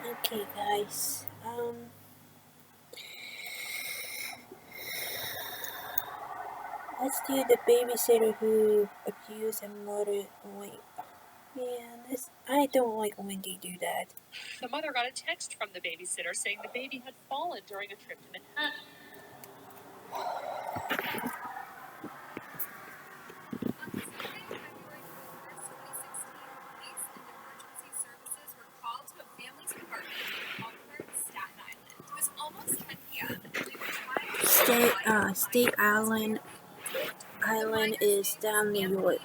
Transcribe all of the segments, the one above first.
Okay, guys. Let's do the babysitter who abused and murdered. Wait, man, I don't like when they do that. The mother got a text from the babysitter saying the baby had fallen during a trip to Manhattan. On Sunday, February 21st, 2016, police and emergency services were called to a family's apartment in Concord, Staten Island. It was almost 10 p.m. and they were trying to State Island is down New York.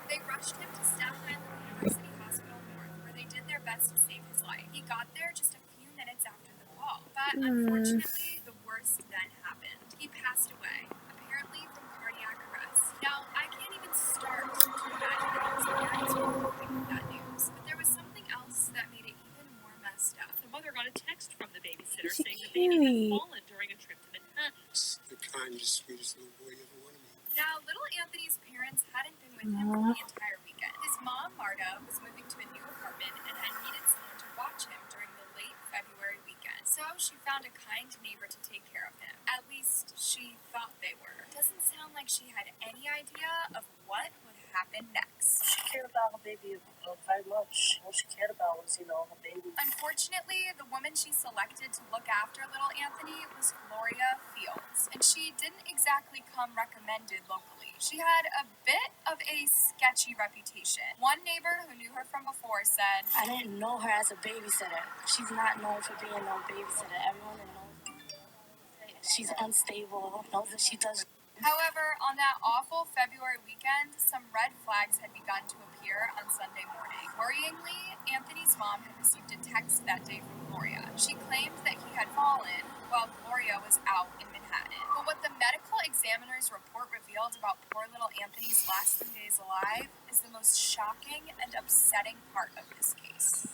They rushed him to Staten Island University Hospital North, where they did their best to save his life. He got there just a few minutes after the call, but unfortunately, the worst then happened. He passed away, apparently from cardiac arrest. Now, I can't even start to imagine that his parents were coping with that news, but there was something else that made it even more messed up. The mother got a text from the babysitter saying the baby had fallen during a trip to Manhattan. The kindest, sweetest little boy you ever wanted me. Now, little Anthony's parents hadn't been with him for the entire weekend. His mom, Marta, was moving to a new apartment and had needed someone to watch him during the late February weekend. So she found a kind neighbor to take care of him. At least she thought they were. Doesn't sound like she had any idea of what would happen next. She cared about her baby very much. All she cared about was, her baby. Unfortunately, the woman she selected to look after little Anthony was Gloria Fields, and she didn't exactly come recommended locally. She had a bit of a sketchy reputation. One neighbor who knew her from before said, "I didn't know her as a babysitter. She's not known for being no babysitter. Everyone that knows her, she's unstable, knows that she does." However, on that awful February weekend, some red flags had begun to appear on Sunday morning. Worryingly, Anthony's mom had received a text that day from Gloria. She claimed that he had fallen while Gloria was out in Manhattan. But what the medical examiner's report revealed about poor little Anthony's last 3 days alive is the most shocking and upsetting part of this case.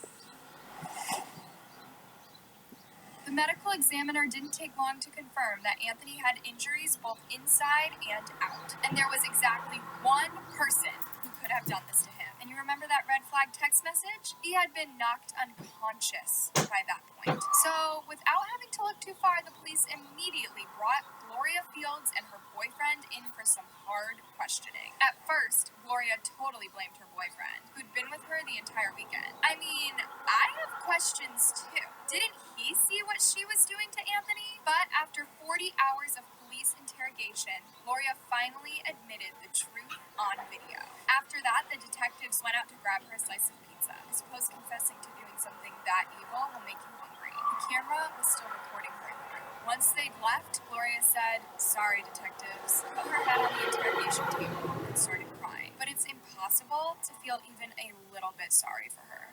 The medical examiner didn't take long to confirm that Anthony had injuries both inside and out. And there was exactly one person who could have done this to him. And you remember that red flag text message? He had been knocked unconscious by that point. So, without having to look too far, the police immediately brought Gloria Fields and her boyfriend in for some hard questioning. At first, Gloria totally blamed her boyfriend, who'd been with her the entire weekend. I mean, I have questions too. Didn't he see what she was doing to Anthony? But after 40 hours of police interrogation, Gloria finally admitted the truth on video. After that, the detectives went out to grab her a slice of pizza. I suppose confessing to doing something that evil will make you hungry. The camera was still recording her in the room. Once they'd left, Gloria said, "Sorry, detectives," put her head on the interrogation table, and started crying. But it's impossible to feel even a little bit sorry for her.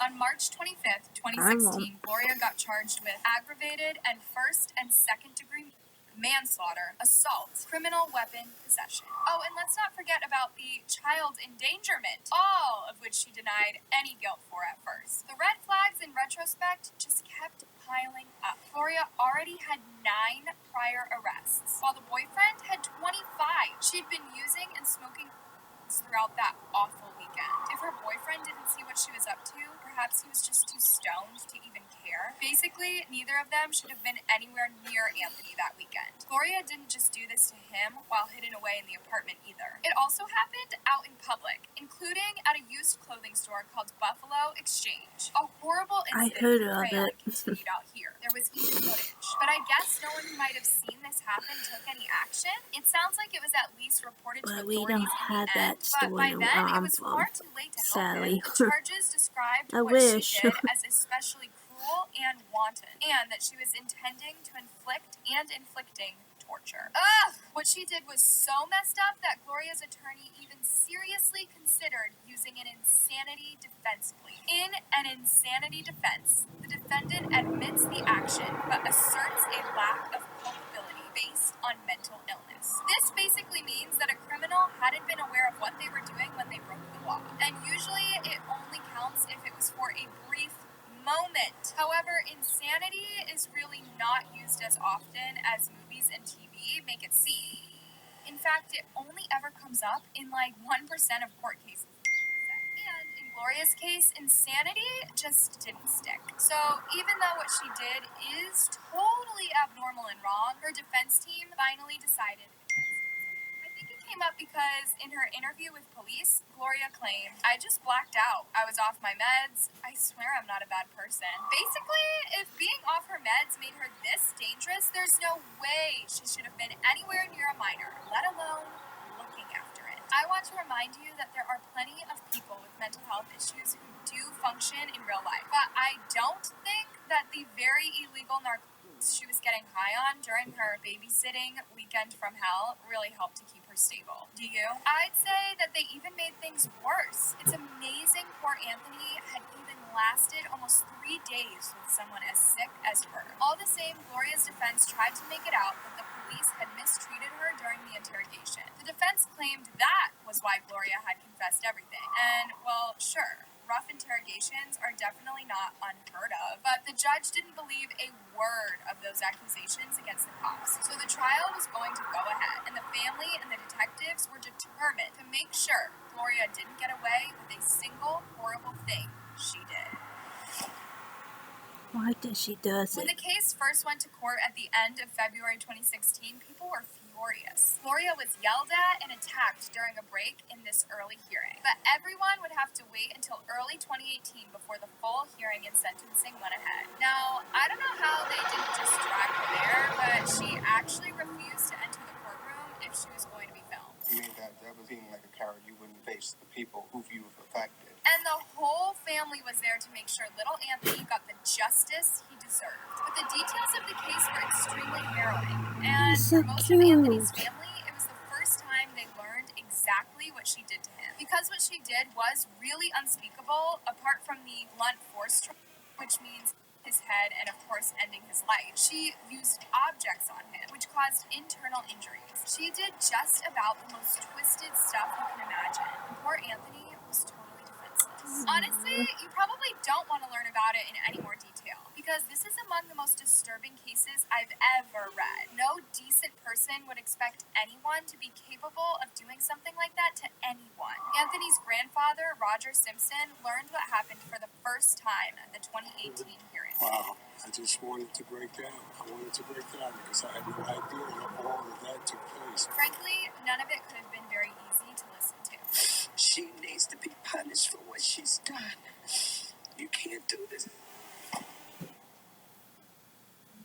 On March 25th, 2016, Gloria got charged with aggravated and first and second degree manslaughter, assault, criminal weapon possession. Oh, and let's not forget about the child endangerment, all of which she denied any guilt for at first. The red flags in retrospect just kept piling up. Gloria already had 9 prior arrests, while the boyfriend had 25. She'd been using and smoking throughout that awful weekend. If her boyfriend didn't see what she was up to, perhaps he was just too stoned to even care. Basically, neither of them should have been anywhere near Anthony that weekend. Gloria didn't just do this to him while hidden away in the apartment either. It also happened out in public, including at a used clothing store called Buffalo Exchange. A horrible incident continued out here. There was even footage. But I guess no one who might have seen this happen took any action. It sounds like it was at least reported to authorities in the end. But by then, it was far too late to help him. The charges described what she did as especially cruel and wanton, and that she was intending to inflict and inflicting torture. Ugh! What she did was so messed up that Gloria's attorney even seriously considered using an insanity defense plea. In an insanity defense, the defendant admits the action but asserts a lack of culpability based on mental illness. This basically means that a criminal hadn't been aware of what they were doing when they broke the law, and usually it only counts if it was for a brief moment. However, insanity is really not used as often as movies and TV make it seem. In fact, it only ever comes up in like 1% of court cases. And in Gloria's case, insanity just didn't stick. So even though what she did is totally abnormal and wrong, her defense team finally decided I think it came up because in her interview with police, Gloria claimed, "I just blacked out. I was off my meds. I swear I'm not a bad person." Basically, if being off her meds made her this dangerous, there's no way she should have been anywhere near a minor, let alone looking after it. I want to remind you that there are plenty of people with mental health issues who do function in real life, but I don't think that the very illegal narcotics she was getting high on during her babysitting weekend from hell really helped to keep her stable. Do you? I'd say that they even made things worse. It's amazing poor Anthony had even lasted almost 3 days with someone as sick as her. All the same, Gloria's defense tried to make it out that the police had mistreated her during the interrogation. The defense claimed that was why Gloria had confessed everything. And, well, sure, rough interrogations are definitely not unheard of, but the judge didn't believe a word of those accusations against the cops. So the trial was going to go ahead, and the family and the detectives were determined to make sure Gloria didn't get away with a single horrible thing she did. Why did she does When it? the case first went to court at the end of February 2016, people were furious. Gloria was yelled at and attacked during a break in this early hearing. But everyone would have to wait until early 2018 before the full hearing and sentencing went ahead. Now, I don't know how they didn't just drag her there, but she actually refused to enter the courtroom if she was going to be filmed. I mean, that was being like a coward. You wouldn't face the people who you've affected. And the whole family was there to make sure little Anthony got the justice he deserved. But the details of the case were extremely harrowing. And He's so for most of Anthony's cute. family, it was the first time they learned exactly what she did to him. Because what she did was really unspeakable, apart from the blunt force trauma, which means his head and of course ending his life. She used objects on him, which caused internal injuries. She did just about the most twisted stuff you can imagine. Poor Anthony was totally defenseless. Honestly, you probably don't want to learn about it in any more detail, because this is among the most disturbing cases I've ever read. No decent person would expect anyone to be capable of doing something like that to anyone. Anthony's grandfather, Roger Simpson, learned what happened for the first time at the 2018 hearing. Wow. I just wanted to break down. I wanted to break down because I had no idea that all of that took place. Frankly, none of it could have been very easy to listen to. She needs to be punished for what she's done. You can't do this.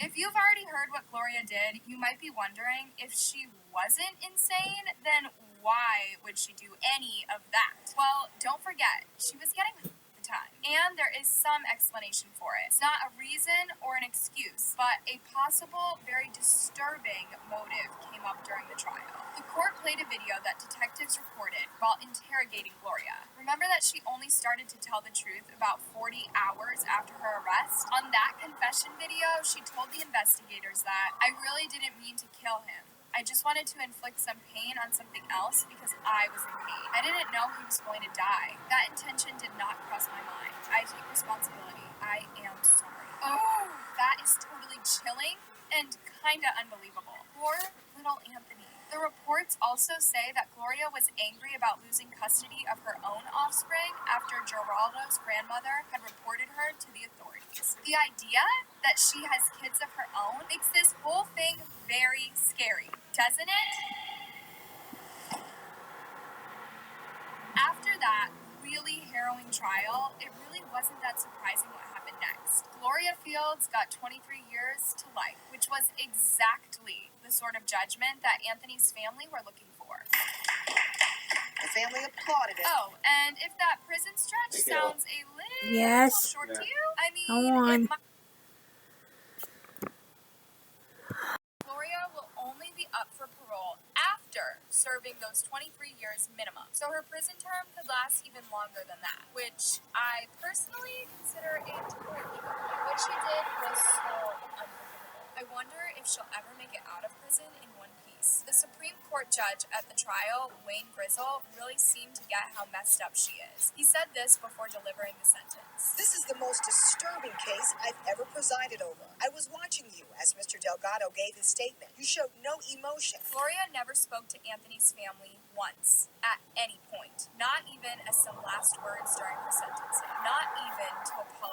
If you've already heard what Gloria did, you might be wondering, if she wasn't insane, then why would she do any of that? Well, don't forget, she was getting the time, and there is some explanation for it. It's not a reason or an excuse, but a possible, very disturbing motive came up during the trial. The court played a video that detectives recorded while interrogating Gloria. Remember that she only started to tell the truth about 40 hours after her arrest? On that confession video, she told the investigators that, "I really didn't mean to kill him. I just wanted to inflict some pain on something else because I was in pain. I didn't know he was going to die. That intention did not cross my mind. I take responsibility. I am sorry." Oh, that is totally chilling and kinda unbelievable. Poor little Anthony. The reports also say that Gloria was angry about losing custody of her own offspring after Geraldo's grandmother had reported her to the authorities. The idea that she has kids of her own makes this whole thing very scary, doesn't it? After that really harrowing trial, it really wasn't that surprising what happened next. Gloria Fields got 23 years to life, which was exactly the sort of judgment that Anthony's family were looking for. The family applauded it. Oh, and if that prison stretch sounds a little Yes. short to you, I mean, Go on. Gloria will only be up for parole after serving those 23 years minimum. So her prison term could last even longer than that, which I personally consider a torture. What she did was so unforgivable. I wonder if she'll ever make it out of prison in one piece. The Supreme Court judge at the trial, Wayne Grizzle, really seemed to get how messed up she is. He said this before delivering the sentence. This is the most disturbing case I've ever presided over. I was watching you as Mr. Delgado gave his statement. You showed no emotion. Gloria never spoke to Anthony's family once, at any point. Not even as some last words during her sentencing. Not even to apologize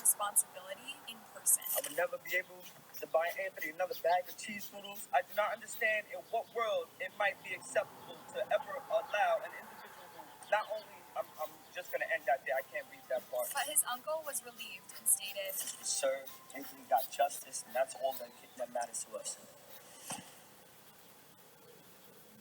responsibility in person. I would never be able to buy Anthony another bag of cheese noodles. I do not understand in what world it might be acceptable to ever allow an individual who not only I'm just gonna end that there, I can't read that part. But his uncle was relieved and stated, Sir, Anthony got justice, and that's all that matters to us.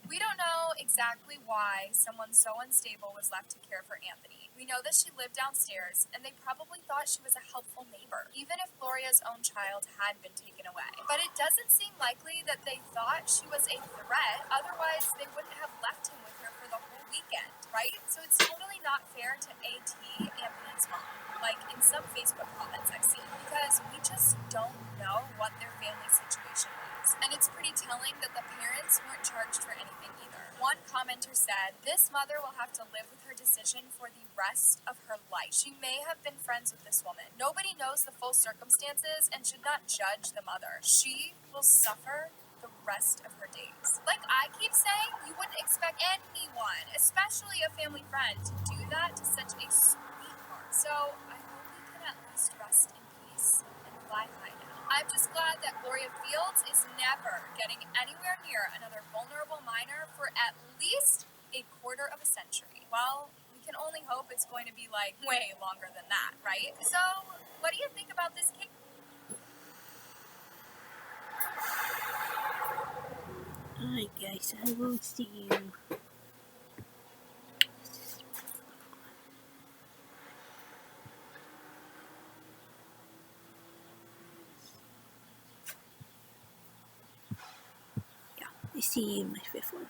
we don't know exactly why someone so unstable was left to care for Anthony. We know that she lived downstairs, and they probably thought she was a helpful neighbor, even if Gloria's own child had been taken away. But it doesn't seem likely that they thought she was a threat, otherwise they wouldn't have left him with her for the whole weekend, right? So it's totally not fair to AT, Anthony's mom, like in some Facebook comments I've seen, because we just don't know what their family situation was. And it's pretty telling that the parents weren't charged for anything either. One commenter said, "This mother will have to live with her decision for the rest of her life. She may have been friends with this woman. Nobody knows the full circumstances and should not judge the mother. She will suffer the rest of her days." Like I keep saying, you wouldn't expect anyone, especially a family friend, to do that to such a sweetheart. So I hope we can at least rest in peace and fly high now. I'm just glad that Gloria Fields is never getting anywhere near another vulnerable minor for at least a quarter of a century. Well, we can only hope it's going to be like way longer than that, right? So, what do you think about this case? Alright guys, I will see you. Yeah, I see you in my fifth one.